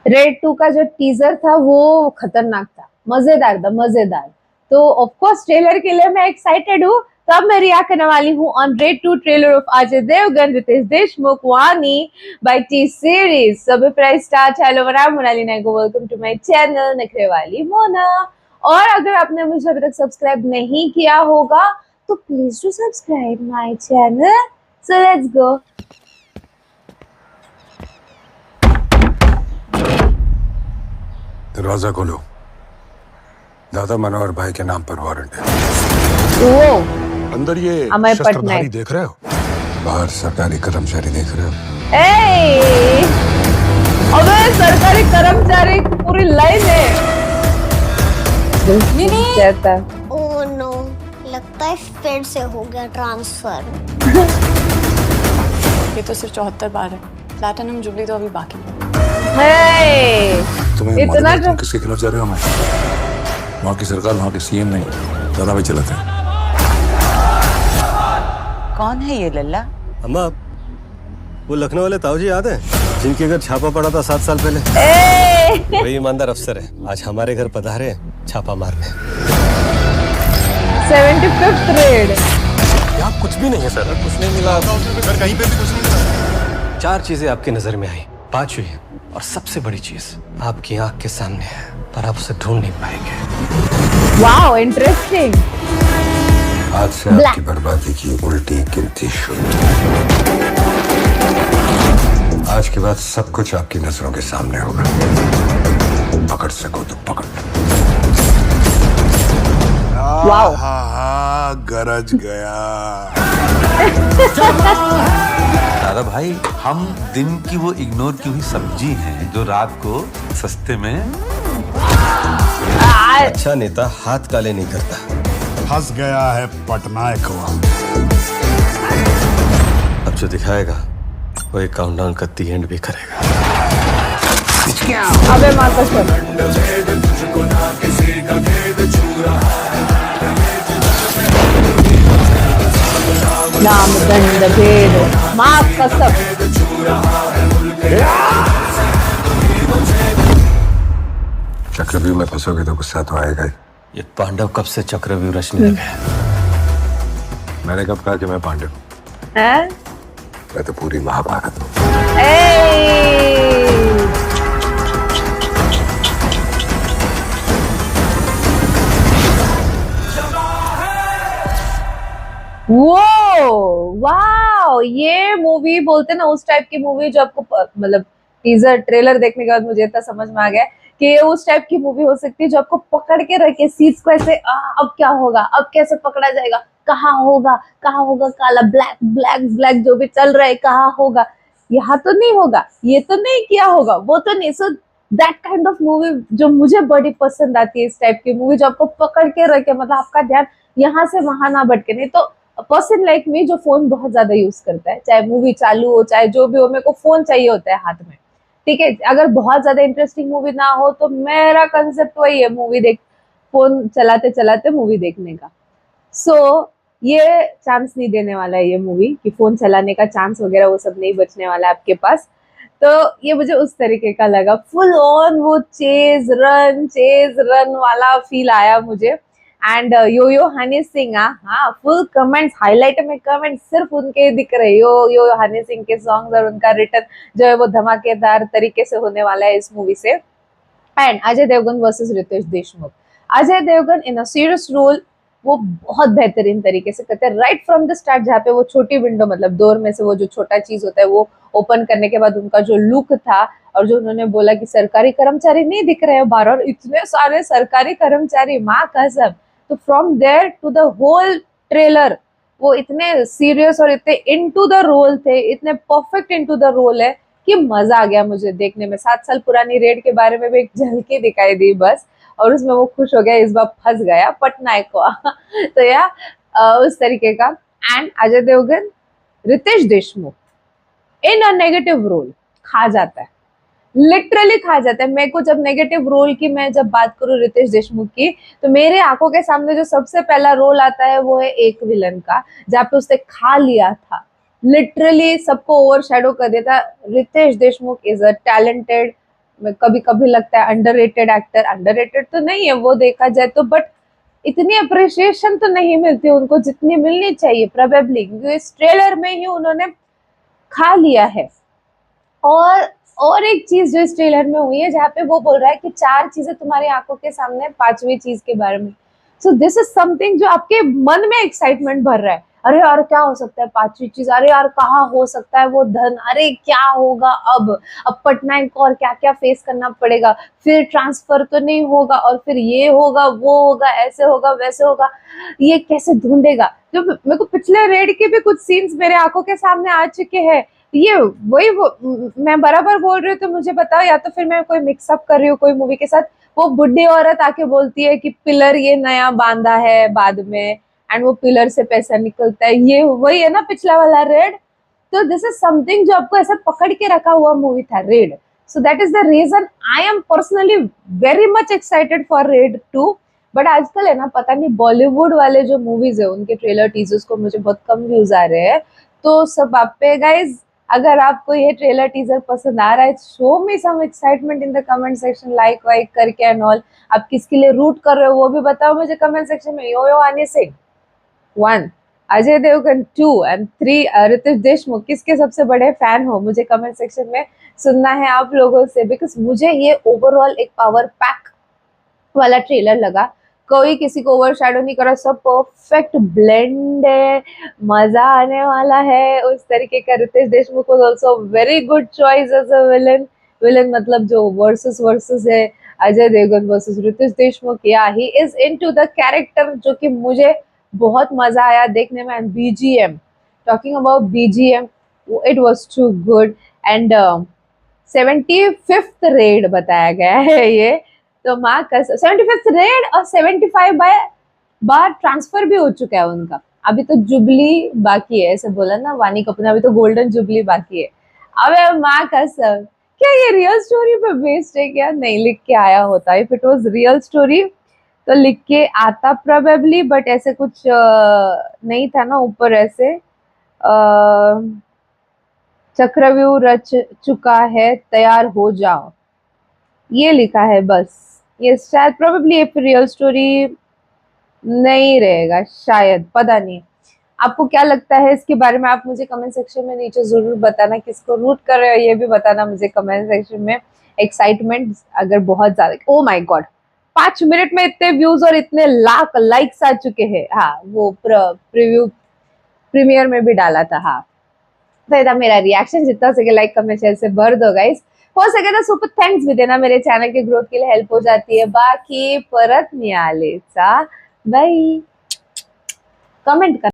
Red 2 का जो teaser था वो खतरनाक था, मजेदार था, मजेदार। तो ऑफ कोर्स ट्रेलर के लिए मैं एक्साइटेड हूँ। तो अब मैं रिएक्ट करने वाली हूँ on Raid 2 trailer of Ajay Devgn, Riteish Deshmukh, Vaani by T Series. So before I start, hello, I'm Monali Nayako, welcome to my channel नखरे वाली मोना। और अगर आपने मुझे अभी तक सब्सक्राइब नहीं किया होगा तो please do subscribe my channel. So let's go. दरवाजा खोलो। दादा मनोहर भाई के नाम पर वारंट है। वो अंदर ये अमय शस्त्रधारी पटनायक। देख रहे हो? बाहर सरकारी कर्मचारी देख रहे हो? ए, अबे सरकारी कर्मचारी पूरी लाइन है। कहता ओह नो, लगता है फिर से हो गया ट्रांसफर। ये तो सिर्फ 74 बार है। प्लैटिनम जुबली तो अभी बाकी है। तुम्हें इतना मालूम है तुम किसके खिलाफ जा रहे हो? मैं वहाँ की सरकार, वहाँ के सीएम नहीं, दादा भाई चलाते हैं। कौन है ये लल्ला? अम्मा, वो लखनऊ वाले ताऊ जी याद है जिनके घर छापा पड़ा था 7 साल पहले? वही ईमानदार अफसर है, आज हमारे घर पधारे छापा मारने। 75th red. क्या कुछ भी नहीं है सर, कुछ नहीं मिला सर, कहीं पे भी कुछ नहीं मिला। 4 चीजें आपकी नजर में आई, 5वीं और सबसे बड़ी चीज आपकी आंख के सामने है, पर आप उसे ढूंढ नहीं पाएंगे। Wow, interesting. आज से आपकी बर्बादी की उल्टी गिनती शुरू। आज के बाद सब कुछ आपकी नजरों के सामने होगा। पकड़ सको तो पकड़। वाओ, गरज गया। दादा भाई, हम दिन की वो इग्नोर की हुई सब्जी हैं जो रात को सस्ते में। अच्छा नेता हाथ काले नहीं करता। फंस गया है पटनायक वहाँ। अब जो दिखाएगा वो एक काउंटडाउन का दी एंड भी करेगा। अबे माँ कसम। नाम दंड भेद माँ कसम। चक्रव्यूह में फंसोगे तो गुस्सा तो आएगा ही। ये पांडव कब से चक्रव्यूह रचने लगे हैं? मैंने कब कहा कि मैं पांडव हूँ? हैं? मैं तो पूरी महाभारत हूँ। वो वाओ, ये मूवी बोलते ना उस टाइप की मूवी जो आपको मतलब टीजर ट्रेलर देखने के बाद मुझे इतना समझ में आ गया कि ये उस टाइप की मूवी हो सकती है जो आपको पकड़ के रखे सीट्स को ऐसे, अब क्या होगा, अब कैसे पकड़ा जाएगा, कहाँ होगा, कहाँ होगा, काला ब्लैक ब्लैक ब्लैक जो भी चल रहा है कहाँ होगा, यहाँ तो नहीं होगा, ये तो नहीं किया होगा, वो तो नहीं। So that kind of movie जो मुझे बड़ी पसंद आती है, इस टाइप की मूवी जो आपको पकड़ के रखे, मतलब आपका ध्यान यहाँ से वहां ना भटके। नहीं तो पर्सन लाइक मी जो फोन बहुत ज्यादा यूज करता है, चाहे मूवी चालू हो चाहे जो भी हो, मेरे को फोन चाहिए होता है हाथ में। ठीक है, अगर बहुत ज्यादा इंटरेस्टिंग मूवी ना हो तो मेरा कंसेप्ट वही है, मूवी देख, फोन चलाते चलाते मूवी देखने का। सो ये चांस नहीं देने वाला है ये मूवी कि फोन चलाने का चांस वगैरह वो सब नहीं बचने वाला है आपके पास। तो ये मुझे उस तरीके का लगा, फुल ऑन वो चेज रन वाला फील आया मुझे। एंड यो यो हनी सिंह, हाँ फुल कमेंट्स, हाईलाइट में कमेंट्स सिर्फ उनके दिख रहे, यो यो हनी सिंह के सॉन्ग्स और उनका रिटर्न जो है वो धमाकेदार तरीके से होने वाला है इस मूवी से। And Ajay Devgn versus Riteish Deshmukh. Ajay Devgn in a serious role वो बहुत बेहतरीन तरीके से करते हैं राइट फ्रॉम द स्टार्ट। जहाँ पे वो छोटी विंडो, मतलब डोर में से वो जो छोटा चीज होता है वो ओपन करने के बाद उनका जो लुक था, और जो उन्होंने बोला कि सरकारी कर्मचारी नहीं दिख रहे हैं बाहर, और इतने सारे सरकारी कर्मचारी, माँ कसम। तो from there to the whole trailer वो इतने सीरियस और इतने इनटू द रोल थे, इतने परफेक्ट इनटू द रोल है कि मजा आ गया मुझे देखने में। 7 साल पुरानी रेड के बारे में भी एक झलकी दिखाई दी बस, और उसमें वो खुश हो गया, इस बार फंस गया पटनायक को। तो या उस तरीके का। And Ajay Devgn, Riteish Deshmukh in a negative role खा जाता है, लिटरली खा जाता है। मेरे को जब नेगेटिव रोल की मैं जब बात करूं रितेश देशमुख की, तो मेरे आंखों के सामने जो सबसे पहला रोल आता है वो है एक विलन का, जहाँ पे उसने खा लिया था, लिटरली सबको ओवरशैडो कर देता। Riteish Deshmukh is a talented कभी कभी लगता है अंडररेटेड एक्टर, अंडररेटेड तो नहीं है वो देखा जाए तो, बट इतनी अप्रिशिएशन तो नहीं मिलती उनको जितनी मिलनी चाहिए प्रोबेबली, क्योंकि इस ट्रेलर में ही उन्होंने खा लिया है। और एक चीज जो इस ट्रेलर में हुई है जहाँ पे वो बोल रहा है कि 4 चीजें तुम्हारी आंखों के सामने, 5वीं चीज के बारे में। सो दिस इज समथिंग जो आपके मन में एक्साइटमेंट भर रहा है, अरे यार क्या हो सकता है 5वीं चीज, अरे यार कहाँ हो सकता है वो धन, अरे क्या होगा अब पटनायक को और क्या क्या फेस करना पड़ेगा, फिर ट्रांसफर तो नहीं होगा, और फिर ये होगा वो होगा, ऐसे होगा वैसे होगा, ये कैसे ढूंढेगा। जो मेरे को पिछले रेड के भी कुछ सीन्स मेरे आंखों के सामने आ चुके हैं, ये वही मैं बराबर बोल रही हूँ तो मुझे बताओ, या तो फिर मैं कोई मिक्सअप कर रही हूँ कोई मूवी के साथ। वो बुढ़ी औरत आके बोलती है कि पिलर ये नया बांधा है बाद में, एंड वो पिलर से पैसा निकलता है, ये वही है ना पिछला वाला रेड। तो दिस इज समथिंग जो आपको ऐसा पकड़ के रखा हुआ मूवी था Raid. So that is the reason I am personally very much excited for Raid 2। But आजकल है ना, पता नहीं बॉलीवुड वाले जो मूवीज है उनके ट्रेलर टीजर्स को मुझे बहुत कम व्यूज आ रहे हैं, तो सब आप पे गाइज। अगर आपको ये ट्रेलर टीजर पसंद आ रहा है, show me some excitement in the comment section, like वाइक करके एंड ऑल। आप किसके लिए रूट कर रहे हो वो भी बताओ मुझे कमेंट सेक्शन में। यो आने सिंह 1, अजय देवगन 2 एंड 3 रितेश देशमुख, किसके सबसे बड़े फैन हो मुझे कमेंट सेक्शन में सुनना है आप लोगों से, बिकॉज मुझे ये ओवरऑल एक पावर पैक वाला ट्रेलर लगा। कोई किसी को ओवरशैडो नहीं करा, सब परफेक्ट ब्लेंड है, मजा आने वाला है उस तरीके का। Riteish Deshmukh was also very good choice as a villain मतलब जो वर्सेस है अजय देवगन वर्सेस रितेश देशमुख, या he is into the character, जो कि मुझे बहुत मजा आया देखने में। And BGM, talking about BGM, it was too good. And 75th Raid बताया गया है ये, तो माँ का 75th रेड और 75 बार ट्रांसफर भी हो चुका है उनका। अभी तो जुबली बाकी है, ऐसे बोला ना वानी कपूर ने, अभी तो गोल्डन जुबली बाकी है। अबे माँ का सब, क्या ये रियल स्टोरी पे बेस्ड है क्या? नहीं लिख के आया होता, if it was real story तो लिख के आता प्रोबेबली, बट ऐसे कुछ नहीं था ना ऊपर ऐसे चक्रव्यूह रच चुका है तैयार हो जाओ, ये लिखा है बस। ये शायद प्रोबेबली एक रियल स्टोरी नहीं रहेगा शायद, पता नहीं। आपको क्या लगता है इसके बारे में? आप मुझे कमेंट सेक्शन में नीचे जरूर बताना, किसको रूट कर रहे हो ये भी बताना मुझे कमेंट सेक्शन में। एक्साइटमेंट अगर बहुत ज्यादा, ओ माय गॉड 5 मिनट में इतने व्यूज और इतने लाख लाइक्स आ चुके हैं। हाँ वो प्रीमियर में भी डाला था। हाँ तो था मेरा रिएक्शन, जितना सके लाइक कमेंट शेयर से भर दो गाइस। हो सके तो सुपर थैंक्स भी देना, मेरे चैनल के ग्रोथ के लिए हेल्प हो जाती है। बाकी परत मिळालेचा बाय, कमेंट कर